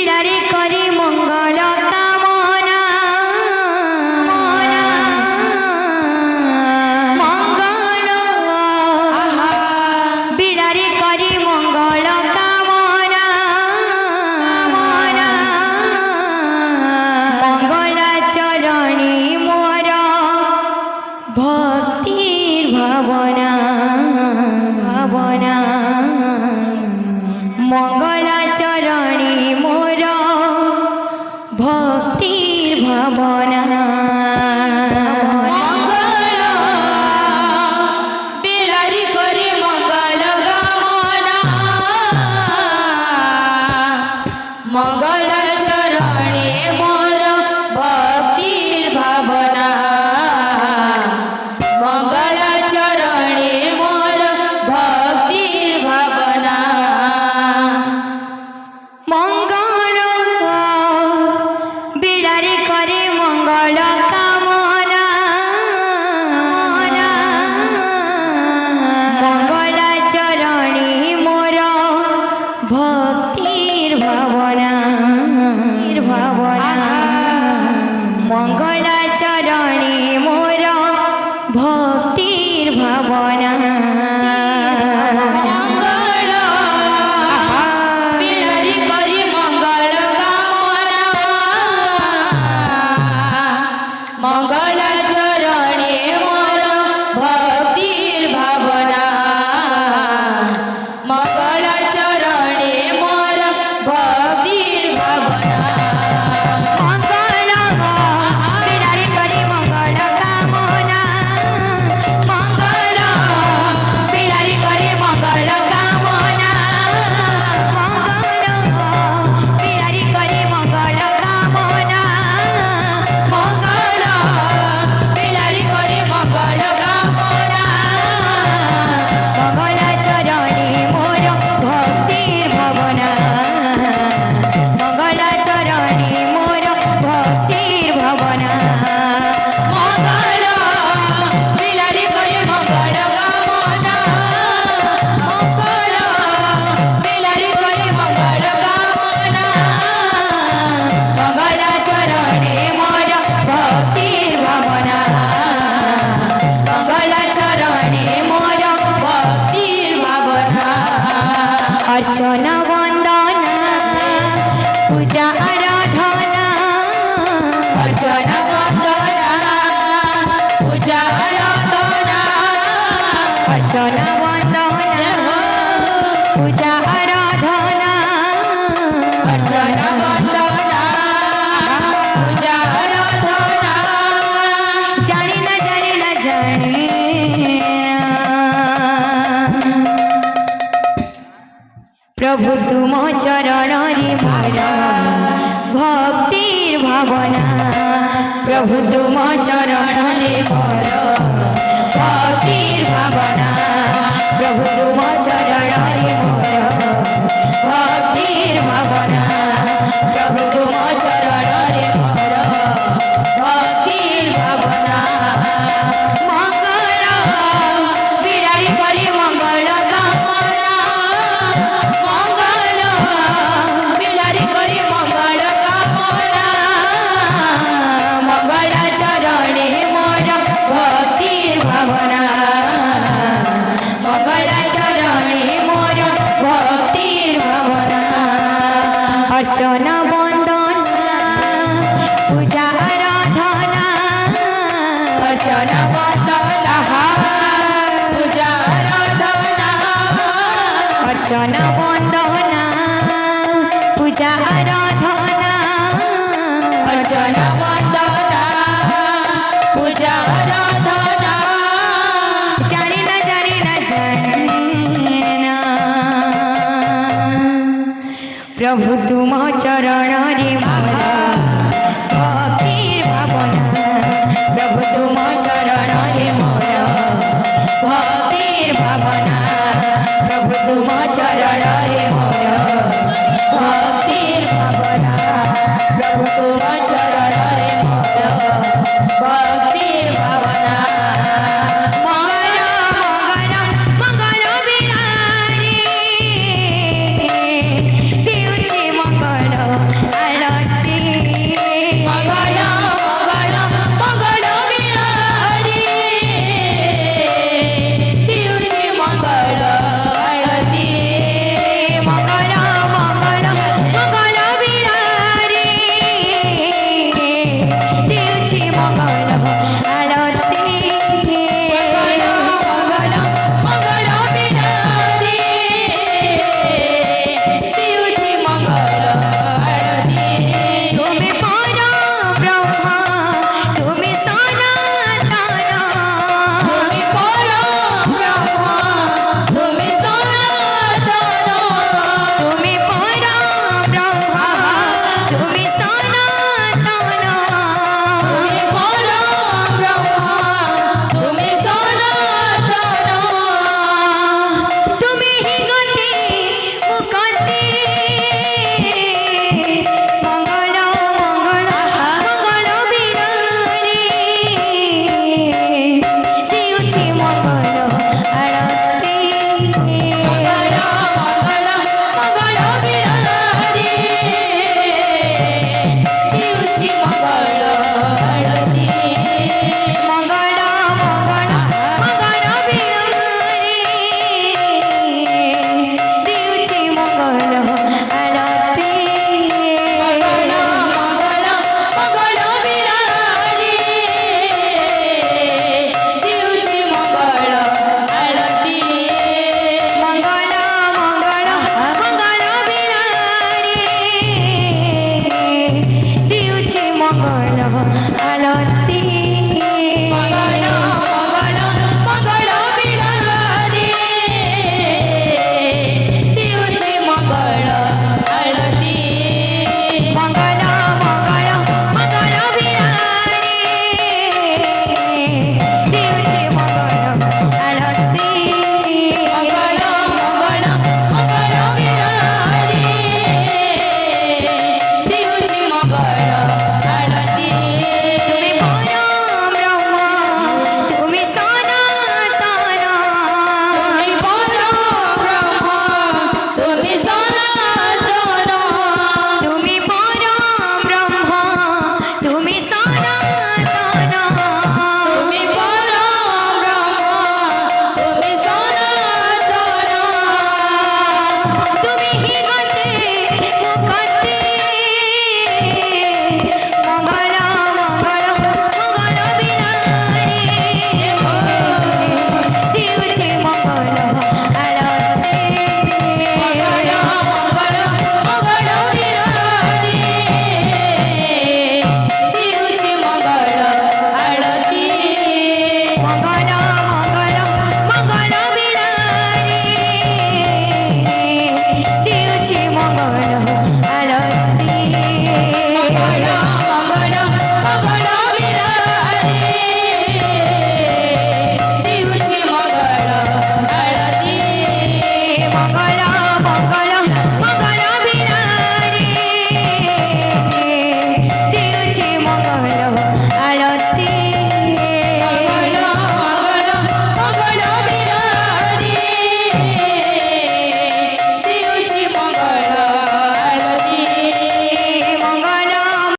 बिलारे करी मंगल कामना मंगल बिलारे करी मंगल कामना मंगला चरणी मोर भक्तिर भावना भावना मंगला चरणी मोर भक्तिर भावना मंगल बिलारी करी मंगल कामना मंगल चरणी मोर भक्तिर भावना मंगल चरणी मोर भक्तिर भावना मंगल बिलारी करे मंगल कामना मंगल चरणी मोर भक्तिर भावना भावना मंगल चरणी मोर भक्तिर भावना मंगल चरणी मोर भक्तिर भावना मंगल चरणी मोर भक्तिर भावना मंगल बिलारी करी मंगल कामना मंगल बिलारी करी मंगल कामना मंगल बिलारी करी मंगल कामना मंगल बिलारी करी मंगल कामना मंगल चरणी मोर भक्तिर भावना मंगल चरणी मोर भक्तिर भावना मंगल बिलारी करी मंगल कामना मंगल बिलारी करी मंगल कामना मंगल चरणी मोर भक्तिर भावना मंगल चरणी मोर भक्तिर भावना अर्चना वंदना पूजा आराधना अर्चना वंदना पूजा आराधना अर्चना वंदना पूजा आराधना अर्चना वंदना पूजा आराधना जानी ना जानी प्रभु तुम चरण रे मोर भक्तिर भावना प्रभु तुम चरण रे मोर भक्तिर भावना प्रभु तुम चरण रे मोर भक्तिर भावना प्रभु तुम चरण रे मोर भक्तिर भावना मंगल बिलारी करी मंगल कामना मंगल बिलारी करी मंगल कामना मंगल चरणी मोर भक्तिर भावना मंगल चरणी मोर भक्तिर भावना अर्चना वंदना पूजा आराधना अर्चना वंदना पूजा आराधना अर्चना वंदना पूजा आराधना अर्चना वंदना पूजा आराधना जानी ना प्रभु तुम चरण रे मोर